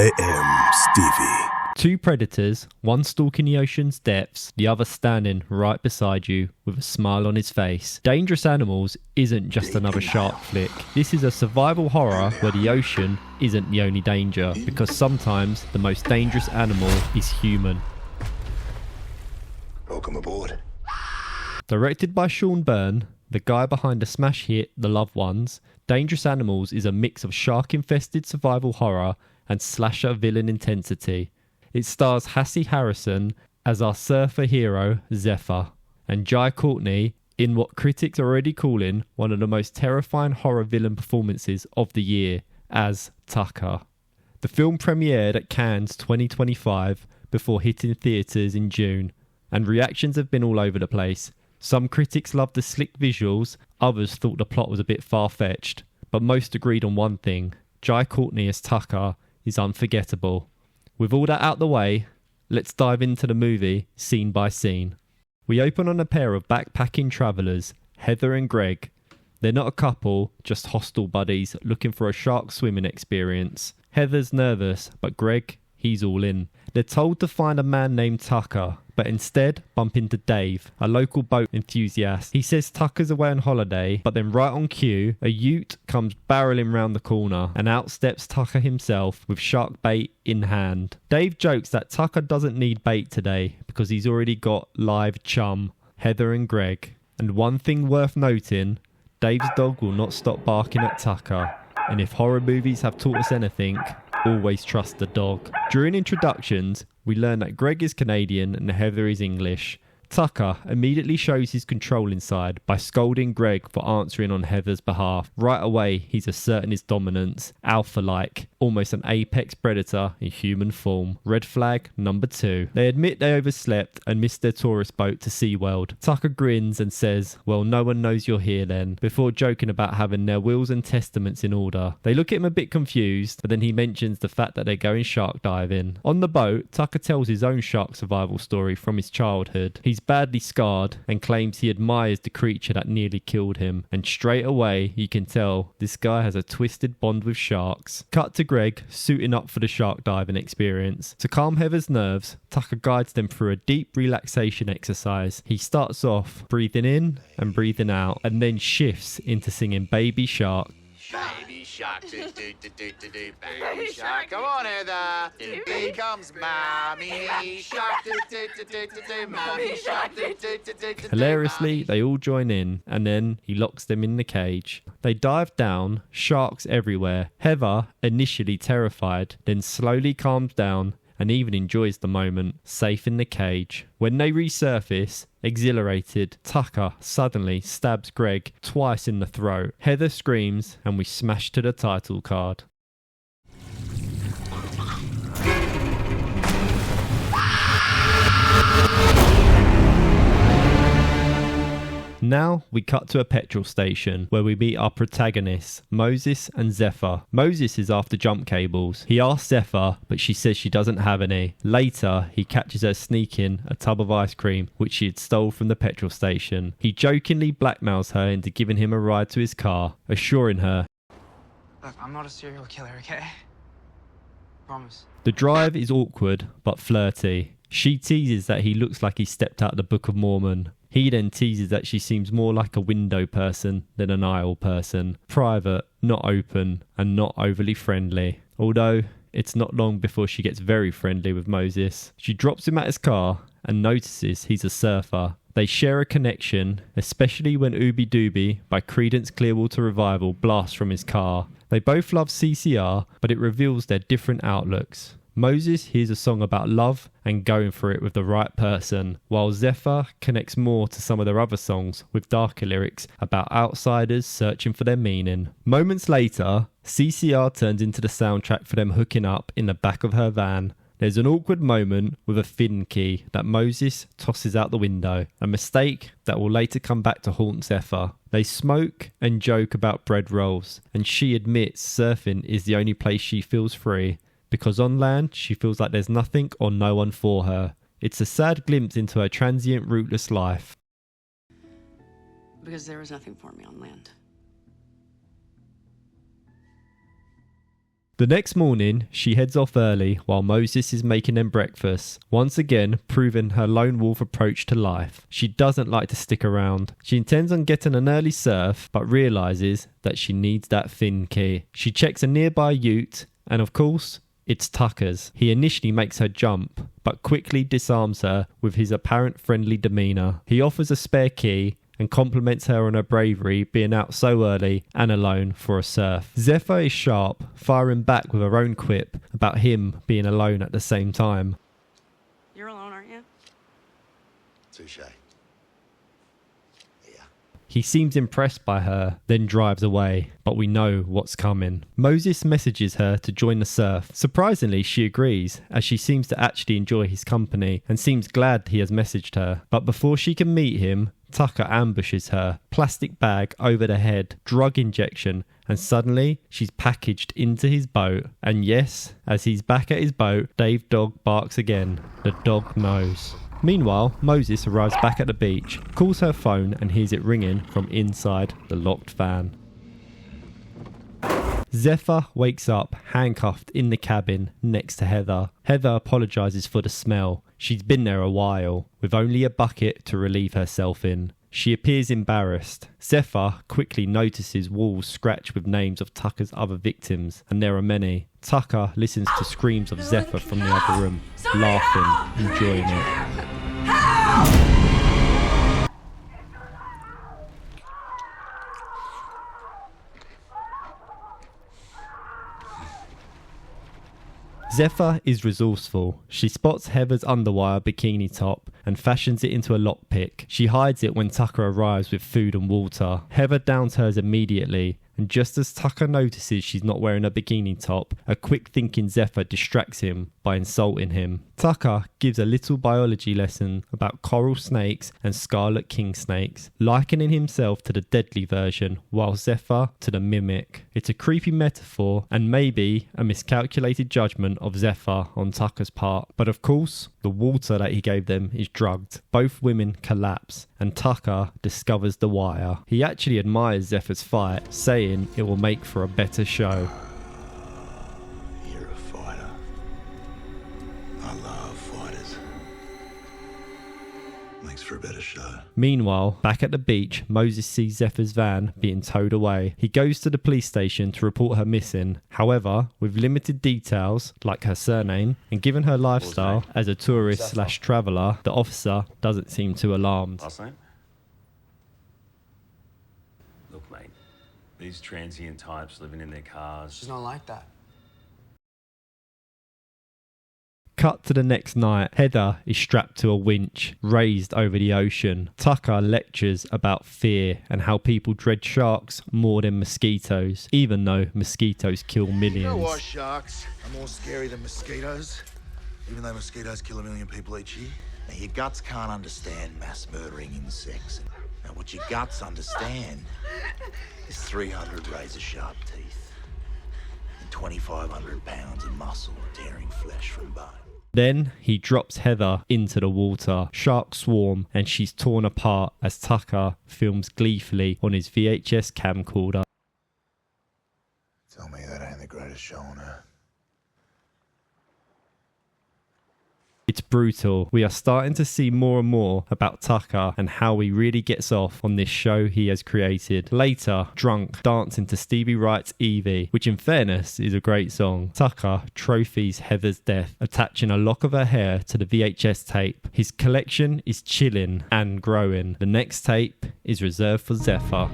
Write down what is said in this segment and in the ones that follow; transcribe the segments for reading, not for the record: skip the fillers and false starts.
I am Stevie. Two predators, one stalking the ocean's depths, the other standing right beside you with a smile on his face. Dangerous Animals isn't just another shark flick. This is a survival horror where the ocean isn't the only danger, because sometimes the most dangerous animal is human. Welcome aboard. Directed by Sean Byrne, the guy behind the smash hit The Loved Ones, Dangerous Animals is a mix of shark-infested survival horror and slasher villain intensity. It stars Hassie Harrison as our surfer hero, Zephyr, and Jai Courtney in what critics are already calling one of the most terrifying horror villain performances of the year, as Tucker. The film premiered at Cannes 2025 before hitting theatres in June, and reactions have been all over the place. Some critics loved the slick visuals, others thought the plot was a bit far-fetched, but most agreed on one thing: Jai Courtney as Tucker is unforgettable. With all that out the way, let's dive into the movie scene by scene. We open on a pair of backpacking travellers, Heather and Greg. They're not a couple, just hostel buddies looking for a shark swimming experience. Heather's nervous, but Greg, he's all in. They're told to find a man named Tucker, but instead bump into Dave, a local boat enthusiast. He says Tucker's away on holiday, but then right on cue, a ute comes barreling round the corner, and out steps Tucker himself with shark bait in hand. Dave jokes that Tucker doesn't need bait today because he's already got live chum, Heather and Greg. And one thing worth noting, Dave's dog will not stop barking at Tucker. And if horror movies have taught us anything, always trust the dog. During introductions, we learn that Greg is Canadian and Heather is English. Tucker immediately shows his controlling side by scolding Greg for answering on Heather's behalf. Right away, he's asserting his dominance, alpha-like, almost an apex predator in human form. Red flag number 2. They admit they overslept and missed their tourist boat to SeaWorld. Tucker grins and says, "Well, no one knows you're here then," before joking about having their wills and testaments in order. They look at him a bit confused, but then he mentions the fact that they're going shark diving. On the boat, Tucker tells his own shark survival story from his childhood. He's badly scarred and claims he admires the creature that nearly killed him, and straight away you can tell this guy has a twisted bond with sharks. Cut to Greg suiting up for the shark diving experience. To calm Heather's nerves, Tucker guides them through a deep relaxation exercise. He starts off breathing in and breathing out, and then shifts into singing Baby Shark. Baby shark, do do do do do do. Baby shark, come on, Heather. Here comes mommy shark, do do do do do do. Mommy shark, do do do do do. Hilariously, they all join in, and then he locks them in the cage. They dive down, sharks everywhere. Heather, initially terrified, then slowly calms down and even enjoys the moment, safe in the cage. When they resurface, exhilarated, Tucker suddenly stabs Greg twice in the throat. Heather screams, and we smash to the title card. Now we cut to a petrol station where we meet our protagonists, Moses and Zephyr. Moses is after jump cables. He asks Zephyr, but she says she doesn't have any. Later, he catches her sneaking a tub of ice cream, which she had stole from the petrol station. He jokingly blackmails her into giving him a ride to his car, assuring her, "Look, I'm not a serial killer, okay? Promise." The drive is awkward but flirty. She teases that he looks like he stepped out of the Book of Mormon. He then teases that she seems more like a window person than an aisle person. Private, not open, and not overly friendly. Although, it's not long before she gets very friendly with Moses. She drops him at his car and notices he's a surfer. They share a connection, especially when Ooby Dooby by Creedence Clearwater Revival blasts from his car. They both love CCR, but it reveals their different outlooks. Moses hears a song about love and going for it with the right person, while Zephyr connects more to some of their other songs with darker lyrics about outsiders searching for their meaning. Moments later, CCR turns into the soundtrack for them hooking up in the back of her van. There's an awkward moment with a fin key that Moses tosses out the window, a mistake that will later come back to haunt Zephyr. They smoke and joke about bread rolls, and she admits surfing is the only place she feels free, because on land she feels like there's nothing or no one for her. It's a sad glimpse into her transient, rootless life. Because there was nothing for me on land. The next morning, she heads off early while Moses is making them breakfast, once again proving her lone wolf approach to life. She doesn't like to stick around. She intends on getting an early surf, but realises that she needs that fin key. She checks a nearby ute, and of course, it's Tucker's. He initially makes her jump, but quickly disarms her with his apparent friendly demeanour. He offers a spare key and compliments her on her bravery being out so early and alone for a surf. Zephyr is sharp, firing back with her own quip about him being alone at the same time. You're alone, aren't you? Touche. Yeah. He seems impressed by her, then drives away, but we know what's coming. Moses messages her to join the surf. Surprisingly, she agrees, as she seems to actually enjoy his company and seems glad he has messaged her. But before she can meet him, Tucker ambushes her, plastic bag over the head, drug injection, and suddenly she's packaged into his boat. And yes, as he's back at his boat, Dave Dog barks again. The dog knows. Meanwhile, Moses arrives back at the beach, calls her phone and hears it ringing from inside the locked van. Zephyr wakes up handcuffed in the cabin next to Heather. Heather apologises for the smell. She's been there a while, with only a bucket to relieve herself in. She appears embarrassed. Zephyr quickly notices walls scratched with names of Tucker's other victims, and there are many. Tucker listens to screams of Zephyr from the other room, laughing, enjoying it. Zephyr is resourceful. She spots Heather's underwire bikini top and fashions it into a lockpick. She hides it when Tucker arrives with food and water. Heather downs hers immediately, and just as Tucker notices she's not wearing a bikini top, a quick-thinking Zephyr distracts him by insulting him. Tucker gives a little biology lesson about coral snakes and scarlet king snakes, likening himself to the deadly version, while Zephyr to the mimic. It's a creepy metaphor and maybe a miscalculated judgment of Zephyr on Tucker's part. But of course, the water that he gave them is drugged. Both women collapse, and Tucker discovers the wire. He actually admires Zephyr's fight, saying it will make for a better show. You're a fighter. I love fighters. Makes for a better show. Meanwhile, back at the beach, Moses sees Zephyr's van being towed away. He goes to the police station to report her missing. However, with limited details, like her surname, and given her lifestyle as a tourist/traveller, the officer doesn't seem too alarmed. Last name? Look, mate, these transient types living in their cars. She's not like that. Cut to the next night. Heather is strapped to a winch, raised over the ocean. Tucker lectures about fear and how people dread sharks more than mosquitoes, even though mosquitoes kill millions. You know why sharks are more scary than mosquitoes? Even though mosquitoes kill 1 million people each year? Now, your guts can't understand mass murdering insects. Now, what your guts understand is 300 razor-sharp teeth and 2,500 pounds of muscle tearing flesh from bone. Then he drops Heather into the water. Sharks swarm and she's torn apart as Tucker films gleefully on his VHS camcorder. Tell me that ain't the greatest show on earth. It's brutal. We are starting to see more and more about Tucker and how he really gets off on this show he has created. Later, drunk, dancing to Stevie Wright's Evie, which in fairness is a great song. Tucker trophies Heather's death, attaching a lock of her hair to the VHS tape. His collection is chilling and growing. The next tape is reserved for Zephyr.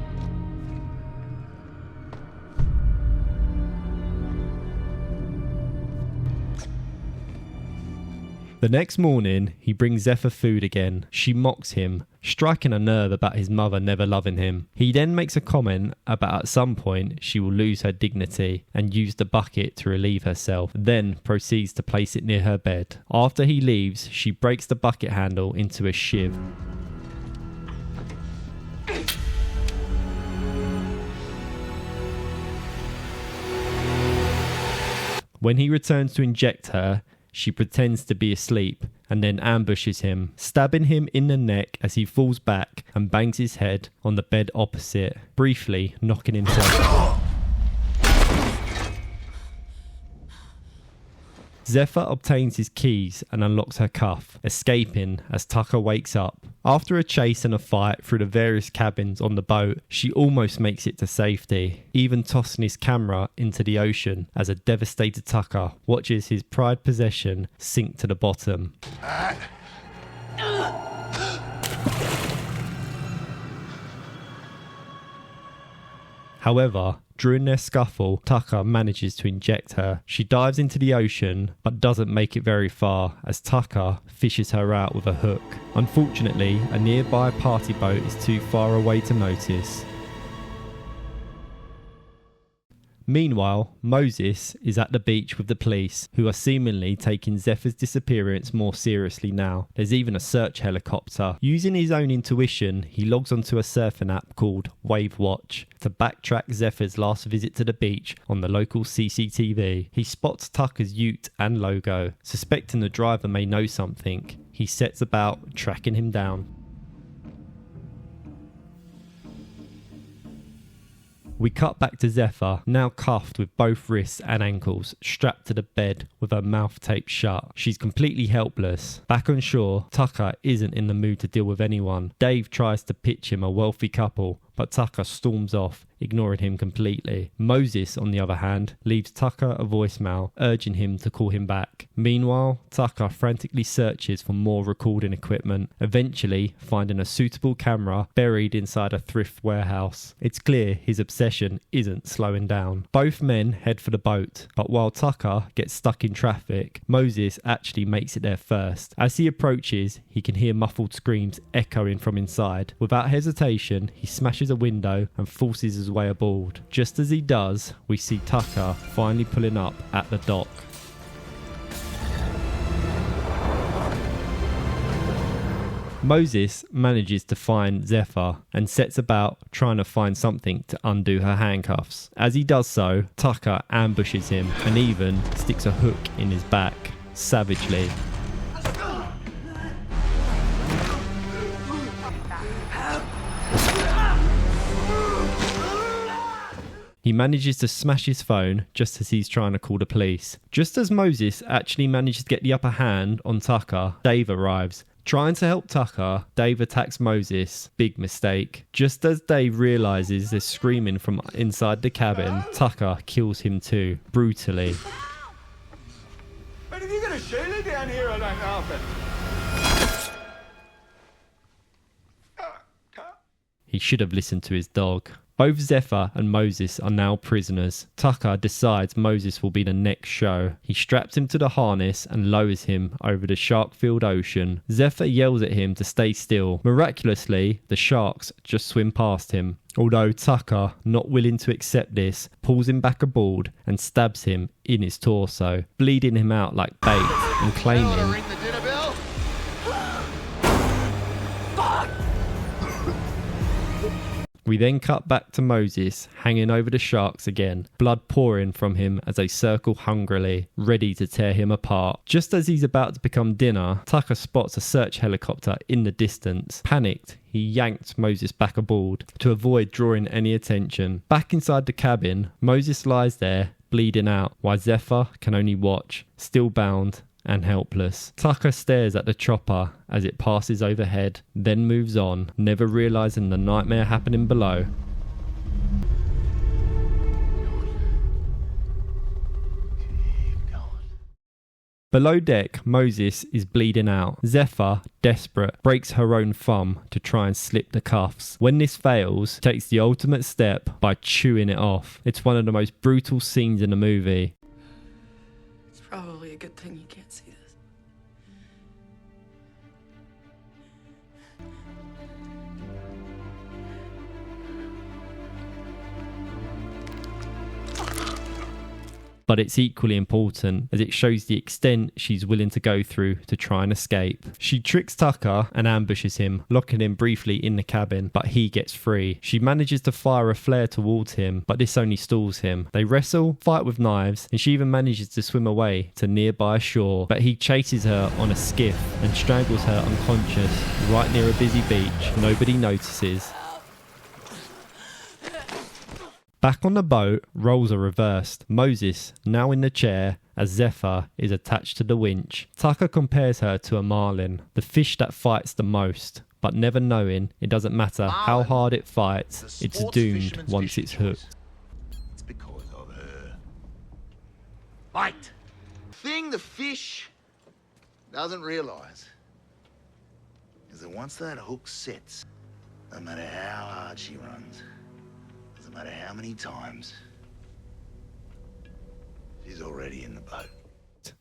The next morning, he brings Zephyr food again. She mocks him, striking a nerve about his mother never loving him. He then makes a comment about at some point she will lose her dignity and use the bucket to relieve herself, then proceeds to place it near her bed. After he leaves, she breaks the bucket handle into a shiv. When he returns to inject her, she pretends to be asleep and then ambushes him, stabbing him in the neck as he falls back and bangs his head on the bed opposite, briefly knocking himself out. Zephyr obtains his keys and unlocks her cuff, escaping as Tucker wakes up. After a chase and a fight through the various cabins on the boat, she almost makes it to safety, even tossing his camera into the ocean as a devastated Tucker watches his prized possession sink to the bottom. However, during their scuffle, Tucker manages to inject her. She dives into the ocean, but doesn't make it very far as Tucker fishes her out with a hook. Unfortunately, a nearby party boat is too far away to notice. Meanwhile, Moses is at the beach with the police, who are seemingly taking Zephyr's disappearance more seriously now. There's even a search helicopter. Using his own intuition, he logs onto a surfing app called Wave Watch to backtrack Zephyr's last visit to the beach on the local CCTV. He spots Tucker's ute and logo. Suspecting the driver may know something, he sets about tracking him down. We cut back to Zephyr, now cuffed with both wrists and ankles, strapped to the bed with her mouth taped shut. She's completely helpless. Back on shore, Tucker isn't in the mood to deal with anyone. Dave tries to pitch him a wealthy couple, but Tucker storms off, ignoring him completely. Moses, on the other hand, leaves Tucker a voicemail, urging him to call him back. Meanwhile, Tucker frantically searches for more recording equipment, eventually finding a suitable camera buried inside a thrift warehouse. It's clear his obsession isn't slowing down. Both men head for the boat, but while Tucker gets stuck in traffic, Moses actually makes it there first. As he approaches, he can hear muffled screams echoing from inside. Without hesitation, he smashes a window and forces his way aboard. Just as he does, we see Tucker finally pulling up at the dock. Moses manages to find Zephyr and sets about trying to find something to undo her handcuffs. As he does so, Tucker ambushes him and even sticks a hook in his back, savagely. He manages to smash his phone just as he's trying to call the police. Just as Moses actually manages to get the upper hand on Tucker, Dave arrives. Trying to help Tucker, Dave attacks Moses. Big mistake. Just as Dave realises there's screaming from inside the cabin, Tucker kills him too, brutally. But if you're gonna shoot it down here, I don't know if it... He should have listened to his dog. Both Zephyr and Moses are now prisoners. Tucker decides Moses will be the next show. He straps him to the harness and lowers him over the shark-filled ocean. Zephyr yells at him to stay still. Miraculously, the sharks just swim past him. Although Tucker, not willing to accept this, pulls him back aboard and stabs him in his torso, bleeding him out like bait and claiming... We then cut back to Moses, hanging over the sharks again, blood pouring from him as they circle hungrily, ready to tear him apart. Just as he's about to become dinner, Tucker spots a search helicopter in the distance. Panicked, he yanked Moses back aboard to avoid drawing any attention. Back inside the cabin, Moses lies there, bleeding out, while Zephyr can only watch, still bound and helpless. Tucker stares at the chopper as it passes overhead, then moves on, never realising the nightmare happening below. Below deck, Moses is bleeding out. Zephyr, desperate, breaks her own thumb to try and slip the cuffs. When this fails, she takes the ultimate step by chewing it off. It's one of the most brutal scenes in the movie. It's probably a good thing you can't see this. But it's equally important as it shows the extent she's willing to go through to try and escape. She tricks Tucker and ambushes him, locking him briefly in the cabin, but he gets free. She manages to fire a flare towards him, but this only stalls him. They wrestle, fight with knives, and she even manages to swim away to nearby shore, but he chases her on a skiff and strangles her unconscious right near a busy beach. Nobody notices. Back on the boat, roles are reversed. Moses, now in the chair, as Zephyr is attached to the winch. Tucker compares her to a marlin, the fish that fights the most, but never knowing it doesn't matter how hard it fights, it's doomed once it's hooked. It's because of her. Right. Thing the fish doesn't realise is that once that hook sets, no matter how hard she runs, doesn't matter how many times, she's already in the boat.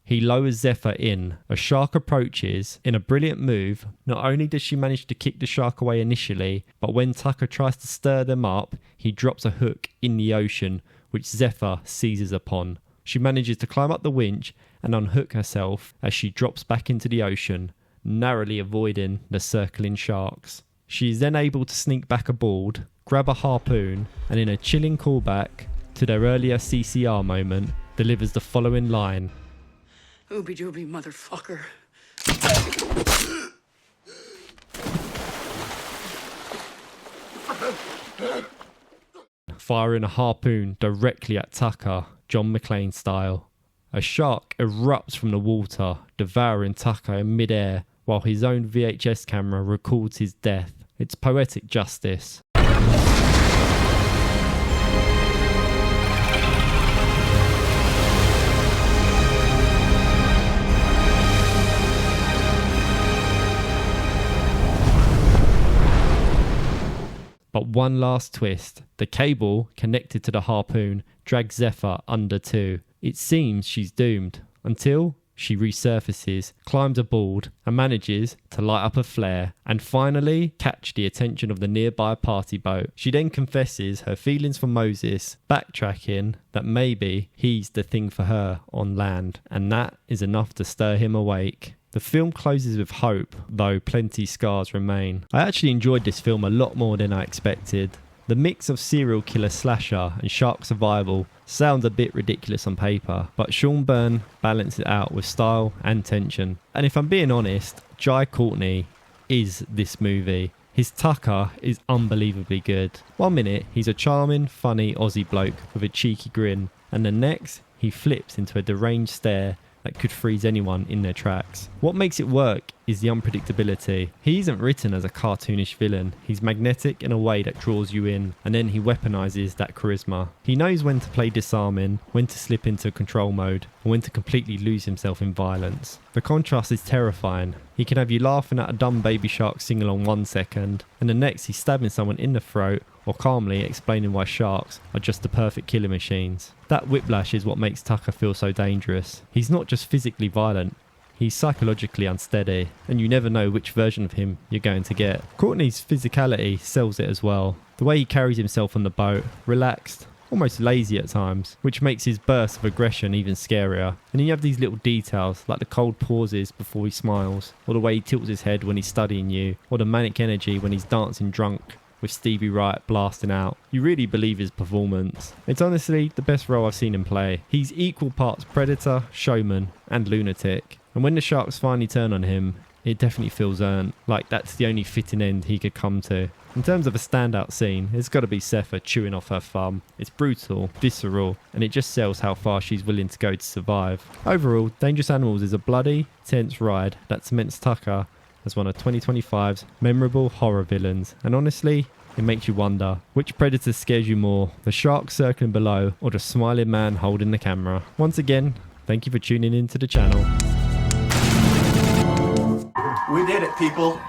He lowers Zephyr in. A shark approaches. In a brilliant move, not only does she manage to kick the shark away initially, but when Tucker tries to stir them up, he drops a hook in the ocean, which Zephyr seizes upon. She manages to climb up the winch and unhook herself as she drops back into the ocean, narrowly avoiding the circling sharks. She is then able to sneak back aboard, grab a harpoon, and in a chilling callback to their earlier CCR moment, delivers the following line. Ooby dooby motherfucker. Firing a harpoon directly at Tucker, John McClane style. A shark erupts from the water, devouring Tucker in midair, while his own VHS camera records his death. It's poetic justice. But one last twist. The cable connected to the harpoon drags Zephyr under too. It seems she's doomed until she resurfaces, climbs aboard and manages to light up a flare and finally catch the attention of the nearby party boat. She then confesses her feelings for Moses, backtracking that maybe he's the thing for her on land, and that is enough to stir him awake. The film closes with hope, though plenty scars remain. I actually enjoyed this film a lot more than I expected. The mix of serial killer slasher and shark survival sounds a bit ridiculous on paper, but Sean Byrne balanced it out with style and tension. And if I'm being honest, Jai Courtney is this movie. His Tucker is unbelievably good. 1 minute, he's a charming, funny Aussie bloke with a cheeky grin, and the next, he flips into a deranged stare that could freeze anyone in their tracks. What makes it work is the unpredictability. He isn't written as a cartoonish villain. He's magnetic in a way that draws you in, and then he weaponizes that charisma. He knows when to play disarming, when to slip into control mode, and when to completely lose himself in violence. The contrast is terrifying. He can have you laughing at a dumb baby shark sing-along 1 second, and the next he's stabbing someone in the throat or calmly explaining why sharks are just the perfect killing machines. That whiplash is what makes Tucker feel so dangerous. He's not just physically violent, he's psychologically unsteady, and you never know which version of him you're going to get. Courtney's physicality sells it as well. The way he carries himself on the boat, relaxed, almost lazy at times, which makes his bursts of aggression even scarier. And then you have these little details, like the cold pauses before he smiles, or the way he tilts his head when he's studying you, or the manic energy when he's dancing drunk with Stevie Wright blasting out. You really believe his performance. It's honestly the best role I've seen him play. He's equal parts predator, showman, and lunatic. And when the sharks finally turn on him, it definitely feels earned. Like that's the only fitting end he could come to. In terms of a standout scene, it's got to be Zephyr chewing off her thumb. It's brutal, visceral, and it just sells how far she's willing to go to survive. Overall, Dangerous Animals is a bloody, tense ride that cements Tucker as one of 2025's memorable horror villains. And honestly, it makes you wonder, which predator scares you more, the shark circling below or the smiling man holding the camera? Once again, thank you for tuning into the channel. We did it, people.